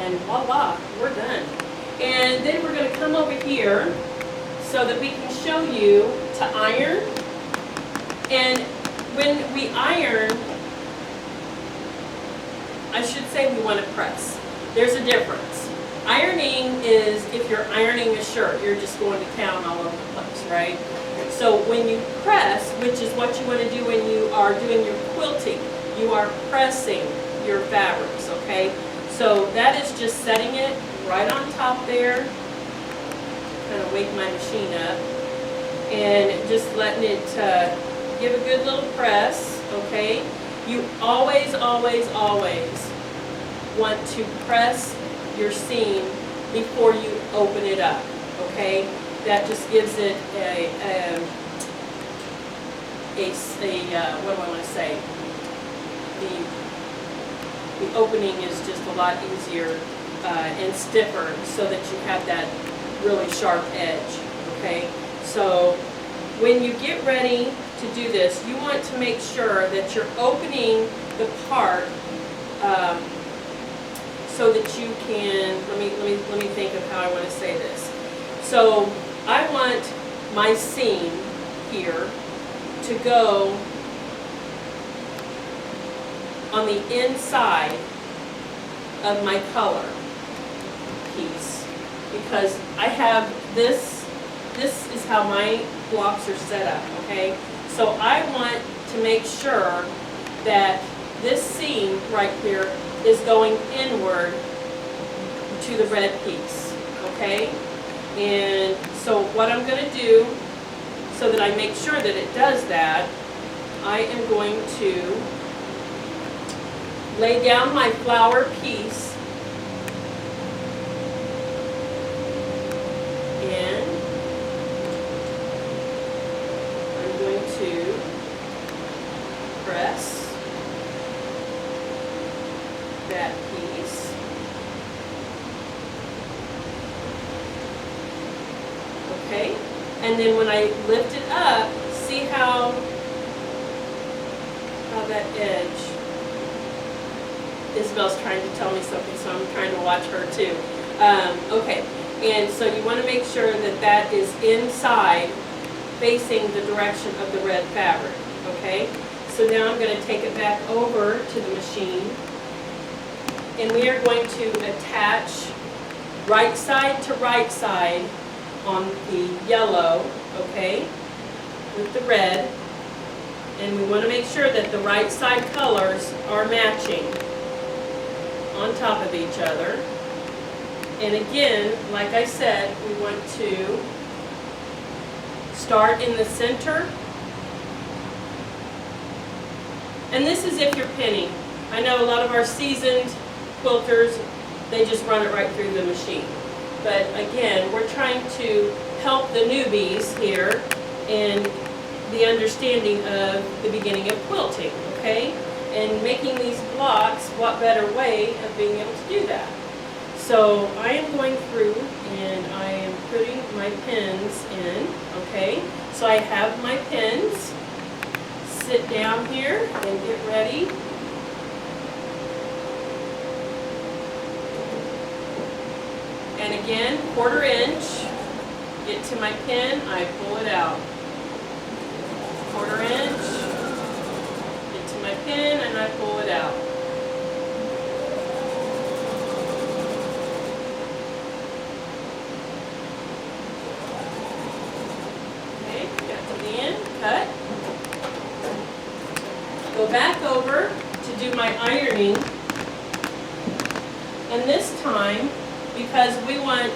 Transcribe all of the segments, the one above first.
And voila, we're done. And then we're going to come over here so that we can show you to iron. And when we iron, I should say we want to press. There's a difference. Ironing is if you're ironing a shirt, you're just going to town all over the place, right? So when you press, which is what you want to do when you are doing your quilting, you are pressing your fabrics, okay? So that is just setting it right on top there. Kind of wake my machine up. And just letting it give a good little press, okay? You always, always, always want to press your seam before you open it up, okay? That just gives it what do I want to say? The opening is just a lot easier and stiffer so that you have that really sharp edge, okay? So when you get ready to do this, you want to make sure that you're opening the part so that you can, let me think of how I want to say this. So I want my seam here to go on the inside of my color piece because I have this is how my blocks are set up, okay? So I want to make sure that this seam right here is going inward to the red piece, okay? And so what I'm going to do, so that I make sure that it does that, I am going to lay down my flower piece and I'm going to press that piece. Okay, and then when I lift it up, see how that edge. Isabel's trying to tell me something, so I'm trying to watch her too. Okay, and so you want to make sure that that is inside, facing the direction of the red fabric. Okay, so now I'm going to take it back over to the machine, and we are going to attach right side to right side on the yellow, okay, with the red, and we want to make sure that the right side colors are matching on top of each other. And again, like I said, we want to start in the center. And this is if you're pinning. I know a lot of our seasoned quilters, they just run it right through the machine. But again, we're trying to help the newbies here in the understanding of the beginning of quilting, okay? And making these blocks, what better way of being able to do that? So I am going through and I am putting my pins in, okay? So I have my pins. Sit down here and get ready. And again, 1/4 inch, get to my pin, I pull it out. 1/4 inch, get to my pin and I pull it out. Okay, got to the end, cut. Go back over to do my ironing, and this time, because we want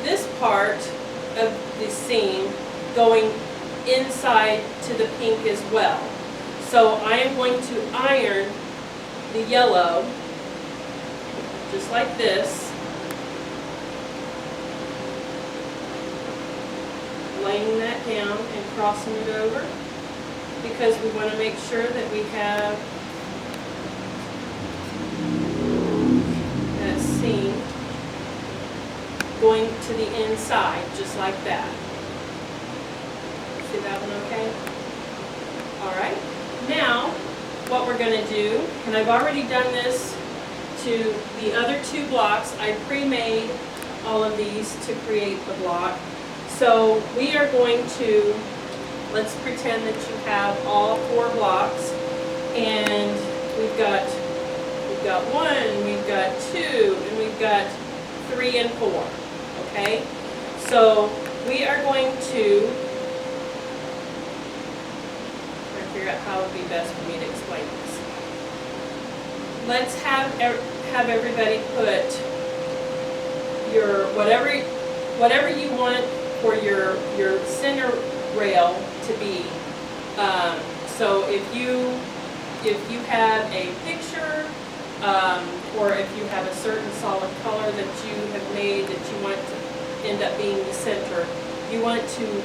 this part of the seam going inside to the pink as well. So I am going to iron the yellow just like this, laying that down and crossing it over, because we want to make sure that we have that seam going to the inside, just like that. See that one okay? All right. Now, what we're going to do, and I've already done this to the other two blocks. I pre-made all of these to create the block. So we are going to, let's pretend that you have all 4 blocks, and we've got 1, we've got 2, and we've got 3 and 4, okay? So we are going to try to figure out how it would be best for me to explain this. Let's have everybody put your whatever you want for your center rail to be. So if you have a picture, or if you have a certain solid color that you have made that you want to end up being the center, you want to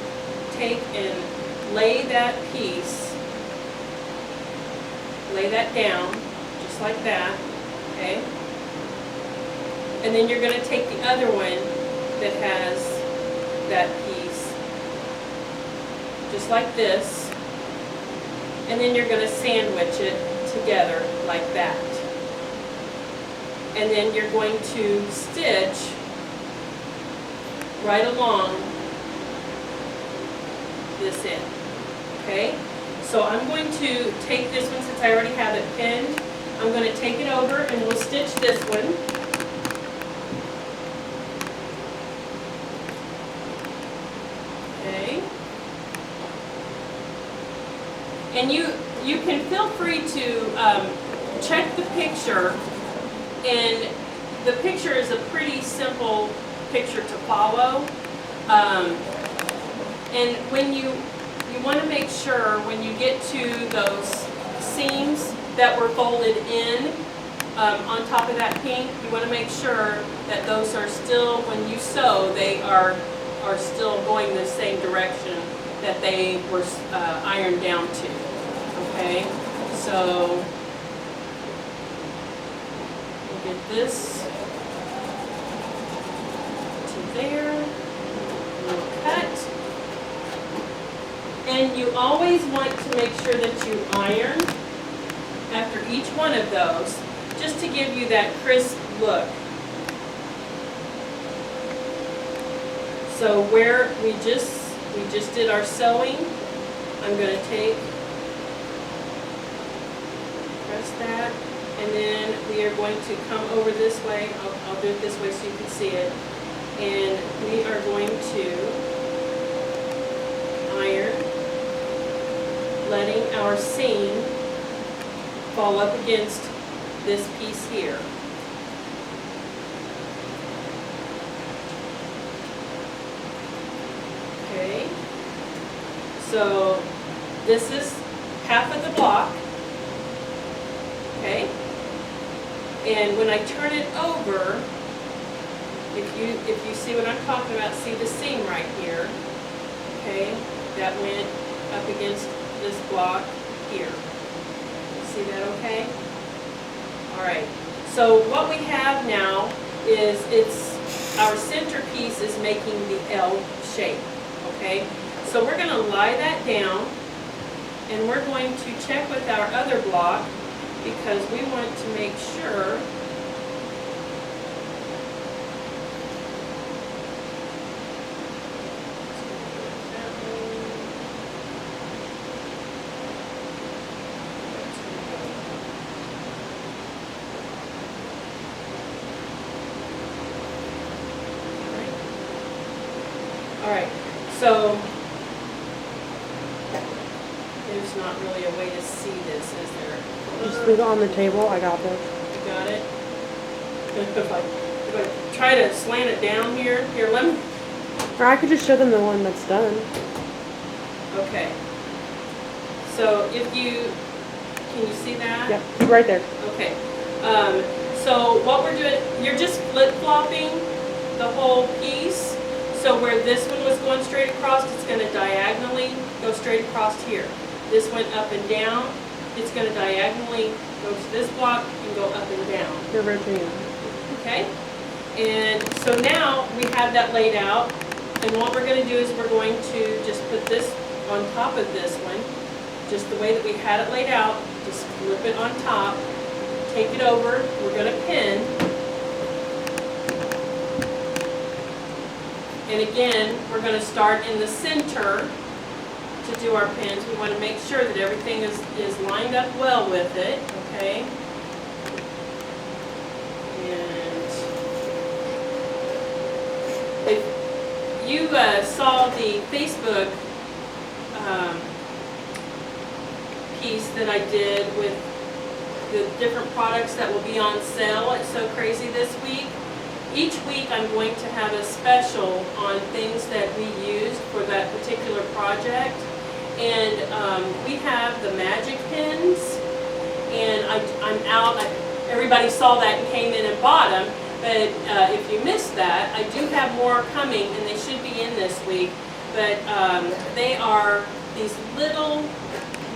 take and lay that piece, lay that down, just like that, okay? And then you're going to take the other one that has that piece, just like this, and then you're going to sandwich it together like that. And then you're going to stitch right along this end, okay? So I'm going to take this one, since I already have it pinned, I'm going to take it over and we'll stitch this one. Okay. And you can feel free to check the picture. And the picture is a pretty simple picture to follow. And when you want to make sure when you get to those seams that were folded in on top of that pink, you want to make sure that those are still, when you sew, they are still going the same direction that they were ironed down to. Okay, so get this to there, little cut. And you always want to make sure that you iron after each one of those, just to give you that crisp look. So where we just did our sewing, I'm going to press that. And then we are going to come over this way. I'll do it this way so you can see it. And we are going to iron, letting our seam fall up against this piece here. Okay. So this is half of the block. Okay. And when I turn it over, if you see what I'm talking about, see the seam right here, okay, that went up against this block here. See that okay? All right, so what we have now is our centerpiece is making the L shape, okay? So we're gonna lie that down, and we're going to check with our other block, because we want to make sure all right, so there's not really a way to see this, is there? Just leave it on the table. I got this. You got it? If I try to slant it down here, let me. Or I could just show them the one that's done. Okay. So if can you see that? Yep, keep right there. Okay. So what we're doing, you're just flip-flopping the whole piece. So where this one was going straight across, it's going to diagonally go straight across here. This went up and down. It's going to diagonally go to this block and go up and down. You're rotating. Okay? And so now we have that laid out. And what we're going to do is we're going to just put this on top of this one, just the way that we had it laid out. Just flip it on top, take it over, we're going to pin. And again, we're going to start in the center to do our pins. We want to make sure that everything is lined up well with it, okay? And if you saw the Facebook piece that I did with the different products that will be on sale at So Crazy this week, each week I'm going to have a special on things that we used for that particular project. And we have the magic pins, and I'm out. Everybody saw that and came in and bought them, but if you missed that, I do have more coming, and they should be in this week. But they are these little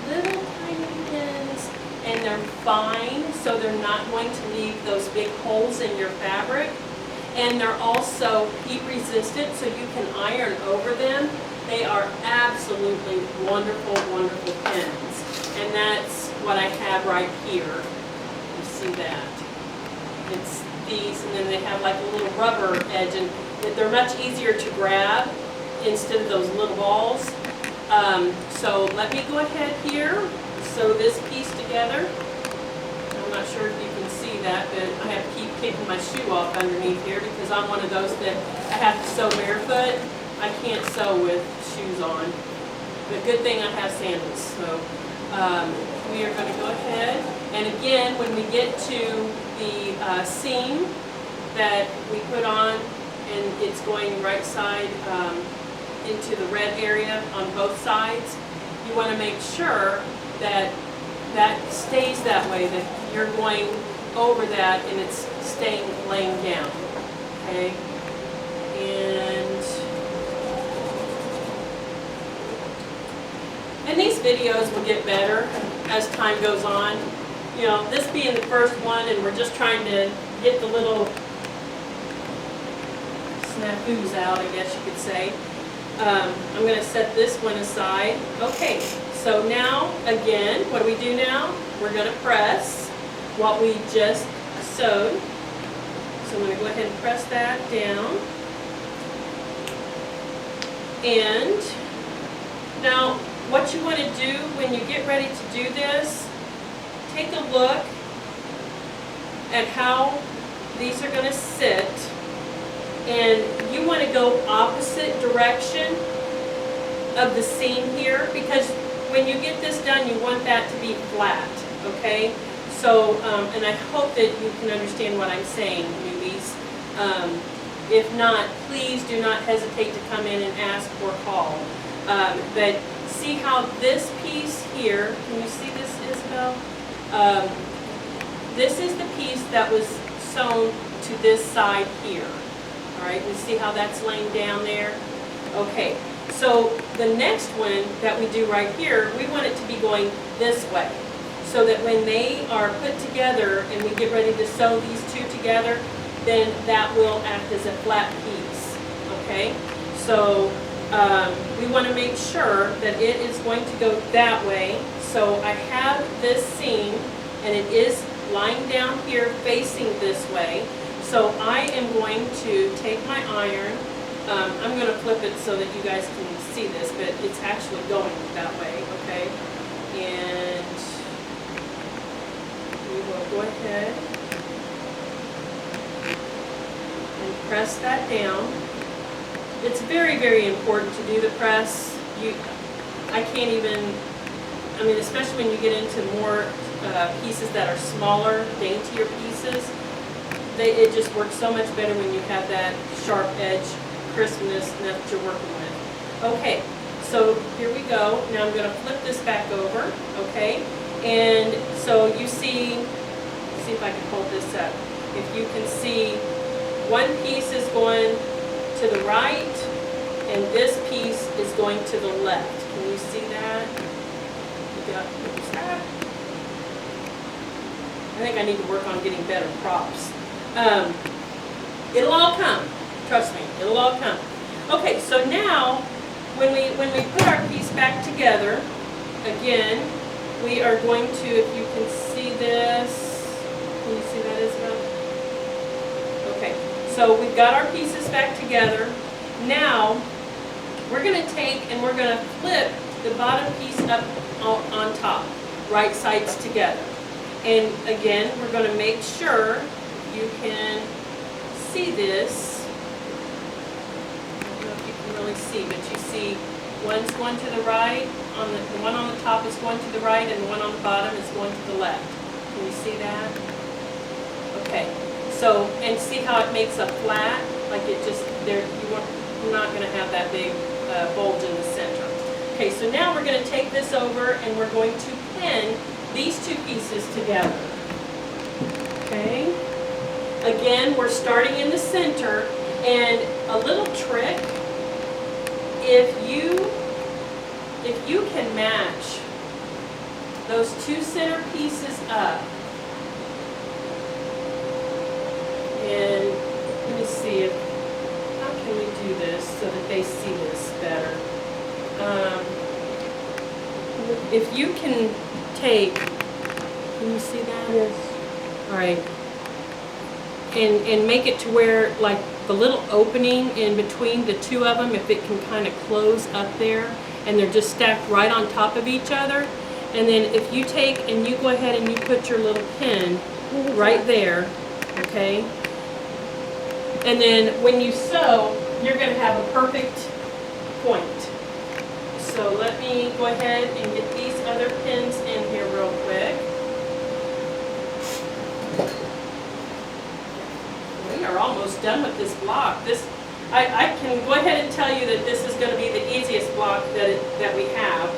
tiny pins, and they're fine, so they're not going to leave those big holes in your fabric. And they're also heat resistant, so you can iron over them. They are absolutely wonderful, wonderful pins. And that's what I have right here. You see that? It's these, and then they have like a little rubber edge, and they're much easier to grab instead of those little balls. So let me go ahead here, sew this piece together. I'm not sure if you can see that, but I have to keep kicking my shoe off underneath here because I'm one of those that I have to sew barefoot. I can't sew with shoes on. But good thing I have sandals. So we are going to go ahead. And again, when we get to the seam that we put on, and it's going right side into the red area on both sides, you want to make sure that that stays that way, that you're going over that and it's staying laying down, okay? And these videos will get better as time goes on. You know, this being the first one, and we're just trying to get the little snafus out, I guess you could say. I'm going to set this one aside. Okay, so now, again, what do we do now? We're going to press what we just sewed. So I'm going to go ahead and press that down. And now, what you want to do when you get ready to do this, take a look at how these are going to sit. And you want to go opposite direction of the seam here, because when you get this done, you want that to be flat, okay? So, and I hope that you can understand what I'm saying, newbies. If not, please do not hesitate to come in and ask or call. But see how this piece here, can you see this, Isabel? This is the piece that was sewn to this side here. All right, you see how that's laying down there? Okay, so the next one that we do right here, we want it to be going this way, so that when they are put together and we get ready to sew these two together, then that will act as a flat piece, okay? So we want to make sure that it is going to go that way. So I have this seam, and it is lying down here facing this way. So I am going to take my iron. I'm going to flip it so that you guys can see this, but it's actually going that way, okay? And we will go ahead and press that down. It's very, very important to do the press. I can't even, I mean, especially when you get into more pieces that are smaller, daintier pieces, it just works so much better when you have that sharp edge, crispness that you're working with. Okay, so here we go. Now I'm going to flip this back over, okay? And so you see if I can hold this up. If you can see, one piece is going to the right, and this piece is going to the left. Can you see that? You got that? I think I need to work on getting better props. It'll all come. Trust me, it'll all come. Okay, so now when we put our piece back together, again, we are going to, if you can see this, Can you see that, Isabel? Okay, so we've got our pieces back together. Now, we're going to take and we're going to flip the bottom piece up on top, right sides together. And again, we're going to make sure you can see this. I don't know if you can really see, but you see one's going to the right, the one on the top is going to the right, and the one on the bottom is going to the left. Can you see that? Okay, so, and see how it makes a flat? Like it just, you're not going to have that big bulge in the center. Okay, so now we're going to take this over and we're going to pin these two pieces together. Okay? Again, we're starting in the center, and a little trick, if you can match those two center pieces up, and let me see how can we do this so that they see this better. If you can take, can you see that? Yes. All right. And make it to where, like, the little opening in between the two of them, if it can kind of close up there, and they're just stacked right on top of each other. And then if you take and you go ahead and you put your little pin right there, okay? And then when you sew, you're going to have a perfect point. So let me go ahead and get these other pins in here real quick. We are almost done with this block. I can go ahead and tell you that this is going to be the easiest block that we have.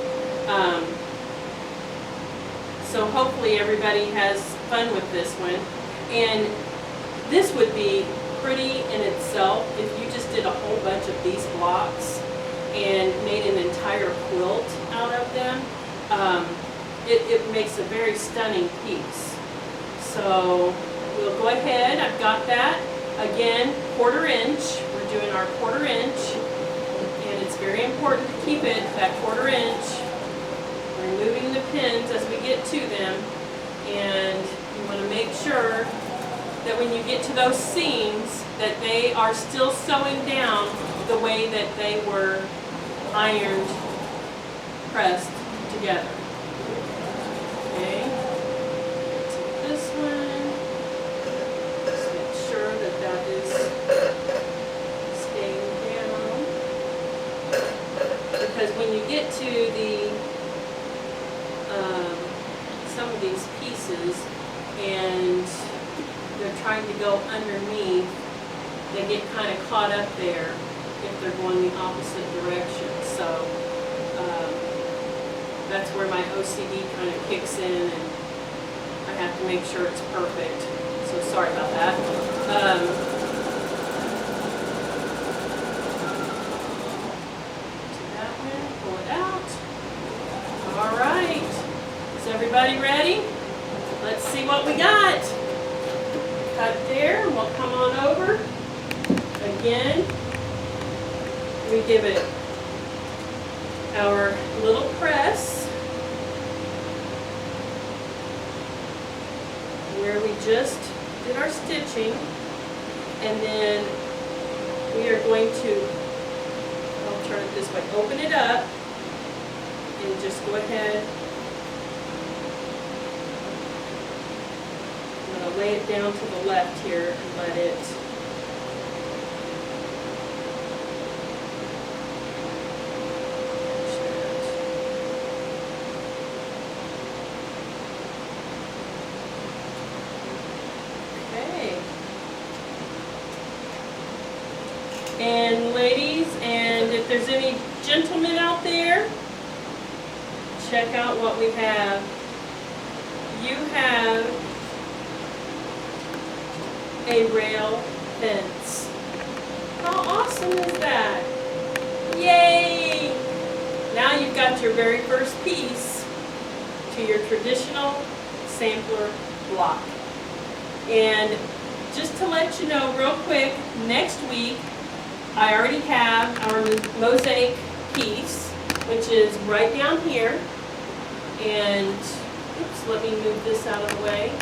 So hopefully everybody has fun with this one. And this would be pretty in itself if you just did a whole bunch of these blocks and made an entire quilt out of them. It makes a very stunning piece. So we'll go ahead, I've got that. Again, 1/4 inch, we're doing our 1/4 inch, and it's very important to keep it that 1/4 inch. Removing the pins as we get to them, and you want to make sure that when you get to those seams that they are still sewing down the way that they were ironed, pressed together. Okay, take this one, just make sure that that is staying down, because when you get to the some of these pieces and they're trying to go underneath, they get kind of caught up there if they're going the opposite direction. So that's where my OCD kind of kicks in, and I have to make sure it's perfect. So sorry about that. To that one, pull it out. All right. Is everybody ready? Let's see what we got. Cut there, and we'll come on over. Again, we give it our little press where we just did our stitching, and then we are going to, I'll turn it this way, open it up and just go ahead. I'm going to lay it down to the left here and let it And ladies, and if there's any gentlemen out there, check out what we have. You have a rail fence. How awesome is that? Yay! Now you've got your very first piece to your traditional sampler block. And just to let you know real quick, next week I already have our mosaic piece, which is right down here. And, oops, let me move this out of the way.